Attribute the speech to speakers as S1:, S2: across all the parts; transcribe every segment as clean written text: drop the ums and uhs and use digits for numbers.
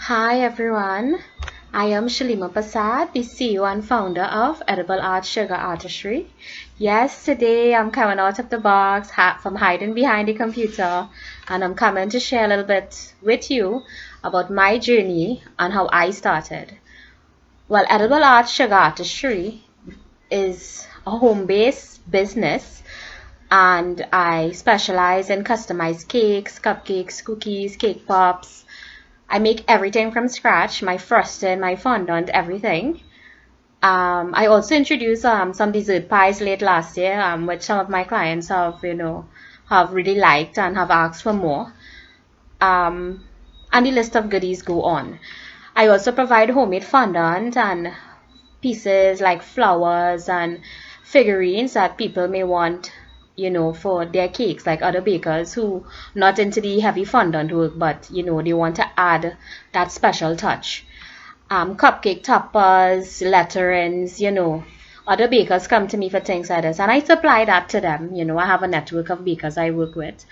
S1: Hi everyone, I am Shalima Prasad, the CEO and founder of Edible Art Sugar Artistry. Yes, today I'm coming out of the box from hiding behind the computer, and I'm coming to share a little bit with you about my journey and how I started. Well, Edible Art Sugar Artistry is a home-based business, and I specialize in customized cakes, cupcakes, cookies, cake pops. I make everything from scratch, my frosting, my fondant, everything. I also introduced some dessert pies late last year, which some of my clients have really liked and have asked for more. And the list of goodies go on. I also provide homemade fondant and pieces like flowers and figurines that people may want, for their cakes, like other bakers who not into the heavy fondant work, but they want to add that special touch. Cupcake toppers, letterings, other bakers come to me for things like this, and I supply that to them. I have a network of bakers I work with,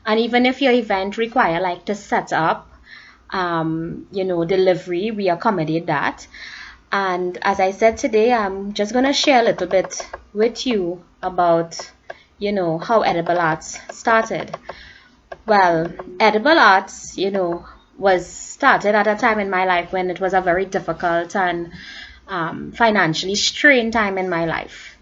S1: and even if your event require like to set up, delivery, we accommodate that. And as I said today, I'm just going to share a little bit with you about, how edible arts started. Well, edible arts, was started at a time in my life when it was a very difficult and financially strained time in my life.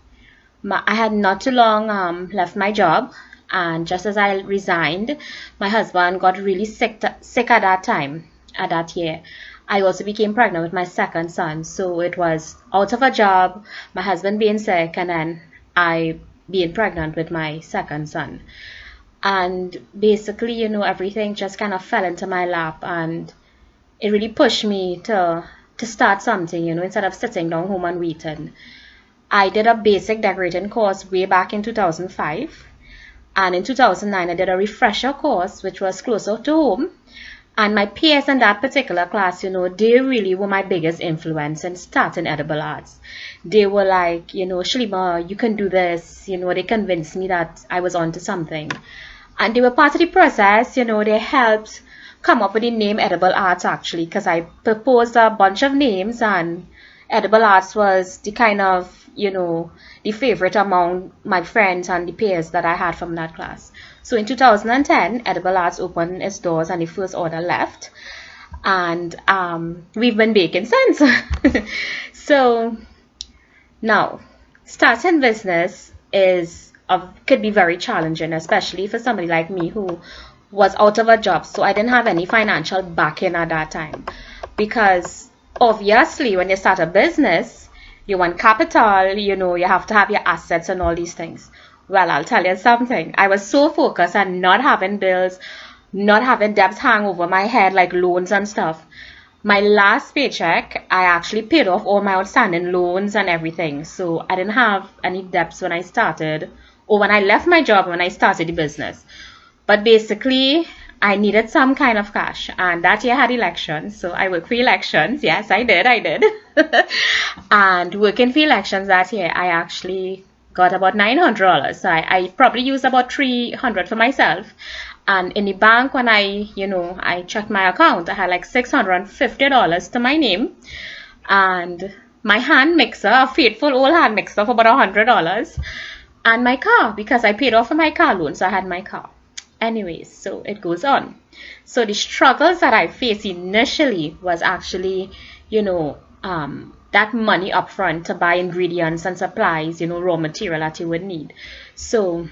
S1: I had not too long left my job, and just as I resigned, my husband got really sick at that time, at that year. I also became pregnant with my second son, so it was out of a job, my husband being sick, and then I being pregnant with my second son. And basically, everything just kind of fell into my lap, and it really pushed me to start something, instead of sitting down home and waiting. I did a basic decorating course way back in 2005, and in 2009 I did a refresher course which was closer to home. And my peers in that particular class, they really were my biggest influence in starting edible arts. They were like, Shalima, you can do this. They convinced me that I was onto something. And they were part of the process, they helped come up with the name Edible Arts actually, because I proposed a bunch of names, and Edible Arts was the kind of, the favorite among my friends and the peers that I had from that class. So in 2010, Edible Arts opened its doors and the first order left. And we've been baking since. So now, starting business could be very challenging, especially for somebody like me who was out of a job. So I didn't have any financial backing at that time. Because obviously, when you start a business, you want capital, you have to have your assets and all these things. Well, I'll tell you something. I was so focused on not having bills, not having debts hang over my head like loans and stuff. My last paycheck, I actually paid off all my outstanding loans and everything. So I didn't have any debts when I started, or when I left my job when I started the business. But basically, I needed some kind of cash, and that year I had elections, so I worked for elections. Yes, I did. And working for elections that year, I actually got about $900. So I probably used about $300 for myself. And in the bank, when I checked my account, I had like $650 to my name. And my hand mixer, a faithful old hand mixer for about $100. And my car, because I paid off for my car loan, so I had my car. Anyways, so it goes on. So the struggles that I faced initially was actually, that money upfront to buy ingredients and supplies, raw material that you would need. So,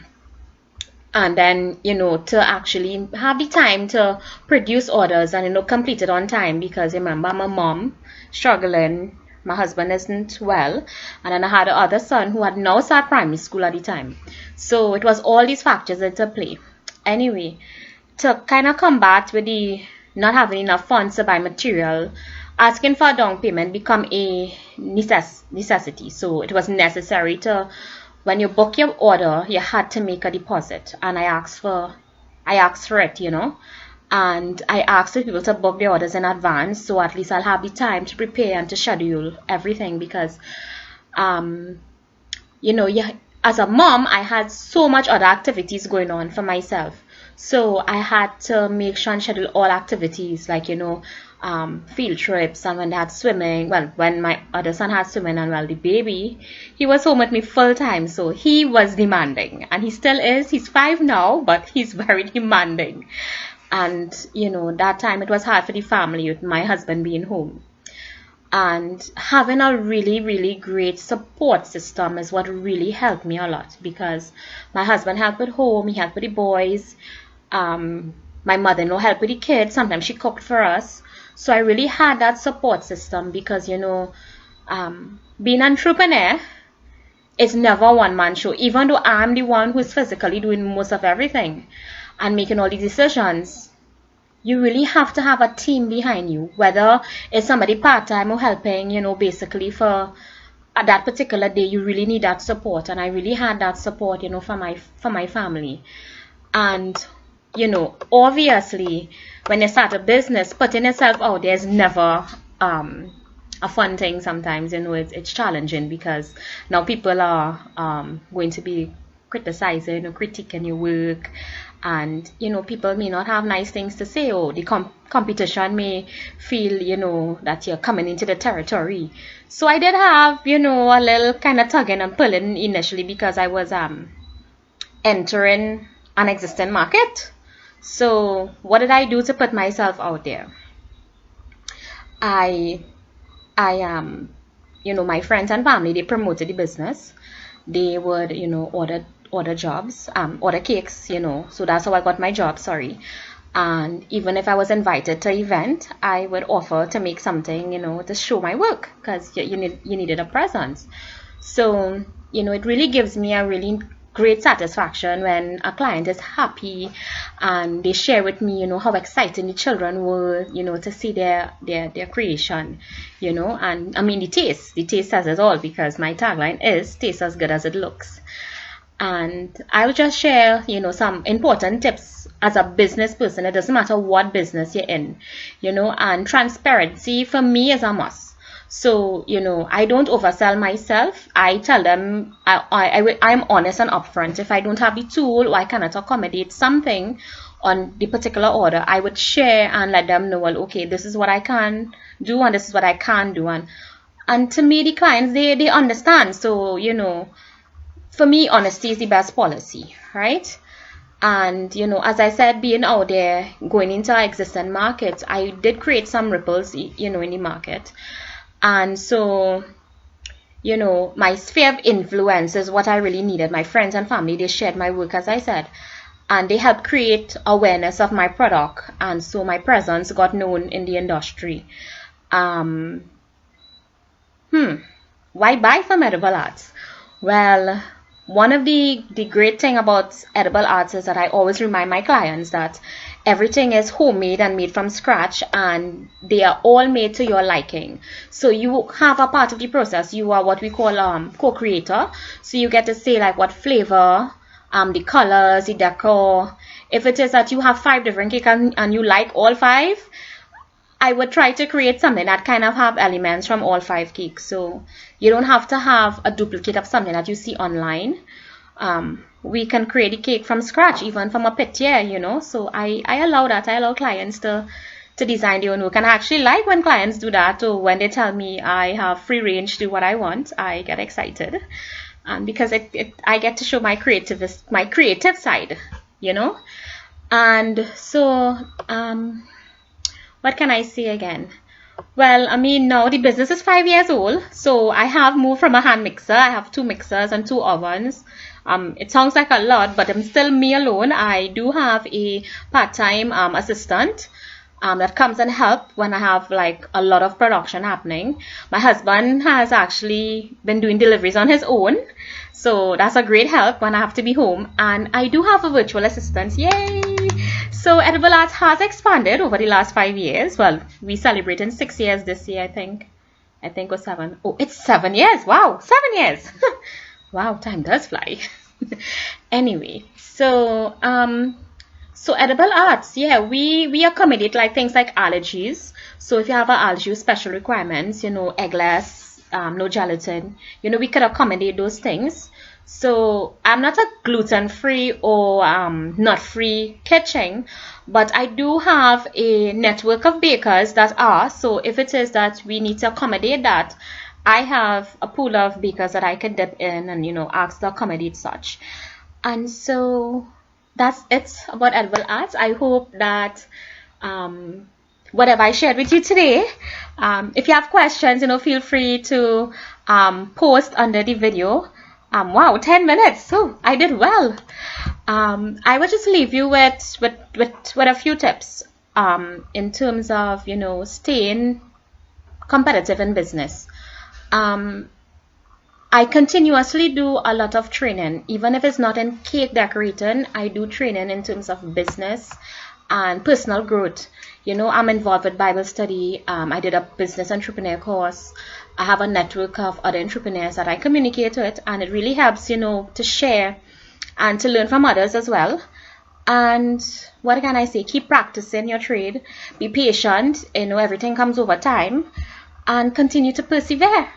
S1: and then, to actually have the time to produce orders and, complete it on time, because remember, I'm a mom struggling. My husband isn't well, and then I had another son who had now started primary school at the time. So it was all these factors into play. Anyway, to kind of combat with the not having enough funds to buy material, asking for a down payment become a necessity. So it was necessary to, when you book your order, you had to make a deposit. And I asked for it, and I asked the people to book the orders in advance, so at least I'll have the time to prepare and to schedule everything, because, as a mom, I had so much other activities going on for myself. So I had to make sure and schedule all activities, like, field trips, and when they had swimming, well, when my other son had swimming, and well, the baby, he was home with me full time, so he was demanding, and he still is. He's 5 now, but he's very demanding. And, that time it was hard for the family with my husband being home. And having a really, really great support system is what really helped me a lot, because my husband helped with home, he helped with the boys, my mother-in-law helped with the kids, sometimes she cooked for us. So I really had that support system, because, being an entrepreneur is never a one-man show. Even though I'm the one who's physically doing most of everything and making all the decisions, you really have to have a team behind you, whether it's somebody part-time or helping, basically for that particular day. You really need that support, and I really had that support, for my family. And, obviously, when you start a business, putting yourself out there is never a fun thing. Sometimes, it's challenging, because now people are going to be criticizing or critiquing your work. And, people may not have nice things to say, or the competition may feel, that you're coming into the territory. So I did have, a little kind of tugging and pulling initially, because I was entering an existing market. So what did I do to put myself out there? I my friends and family, they promoted the business. They would, order jobs, order cakes, so that's how I got my job, sorry. And even if I was invited to an event, I would offer to make something, to show my work, because you needed a presence. So, it really gives me a really great satisfaction when a client is happy and they share with me, how exciting the children were, to see their creation, and I mean the taste says it all, because my tagline is taste as good as it looks. And I'll just share, some important tips as a business person. It doesn't matter what business you're in, and transparency for me is a must. So, I don't oversell myself. I tell them I'm honest and upfront. If I don't have the tool, or I cannot accommodate something on the particular order, I would share and let them know, well, okay, this is what I can do and this is what I can't do. And to me, the clients, they understand. So, for me, honesty is the best policy, right? And, as I said, being out there, going into existing markets, I did create some ripples, in the market. And so, my sphere of influence is what I really needed. My friends and family, they shared my work, as I said, and they helped create awareness of my product. And so my presence got known in the industry. Why buy from Edible Arts? Well, one of the great thing about Edible Arts is that I always remind my clients that everything is homemade and made from scratch, and they are all made to your liking. So you have a part of the process. You are what we call co-creator. So you get to say like what flavor, the colors, the decor. If it is that you have 5 different cakes and you like all 5, I would try to create something that kind of have elements from all 5 cakes. So you don't have to have a duplicate of something that you see online. We can create a cake from scratch, even from a pitié, So I allow that. I allow clients to design their own work. And I actually like when clients do that, or when they tell me I have free range to do what I want, I get excited. Because I get to show my creative side, And so, what can I say again? Well, I mean, now the business is 5 years old, so I have moved from a hand mixer. I have 2 mixers and 2 ovens. It sounds like a lot, but I'm still me alone. I do have a part-time assistant that comes and help when I have like a lot of production happening. My husband has actually been doing deliveries on his own, so that's a great help when I have to be home. And I do have a virtual assistant. Yay! So Edible Arts has expanded over the last 5 years. Well, we celebrated 6 years this year, I think it was 7. Oh, it's 7 years. Wow, 7 years. Wow, time does fly. Anyway, so Edible Arts, yeah, we accommodate like things like allergies. So if you have an allergy with special requirements, eggless, no gelatin, we could accommodate those things. So I'm not a gluten-free or nut-free kitchen, but I do have a network of bakers that are. So if it is that we need to accommodate that, I have a pool of bakers that I can dip in and, ask to accommodate such. And so that's it about edible arts. I hope that whatever I shared with you today, if you have questions, feel free to post under the video. Wow, 10 minutes. So I did well. I will just leave you with a few tips in terms of, staying competitive in business. I continuously do a lot of training, even if it's not in cake decorating. I do training in terms of business and personal growth. I'm involved with Bible study. I did a business entrepreneur course. I have a network of other entrepreneurs that I communicate with, and it really helps, to share and to learn from others as well. And what can I say? Keep practicing your trade. Be patient. Everything comes over time, and continue to persevere.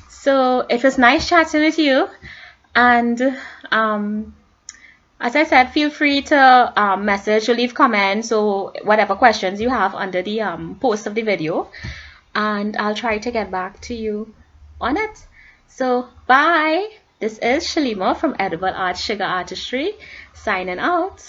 S1: So it was nice chatting with you, and as I said, feel free to message or leave comments or whatever questions you have under the post of the video, and I'll try to get back to you on it. So bye. This is Shalima from Edible Arts Sugar Artistry signing out.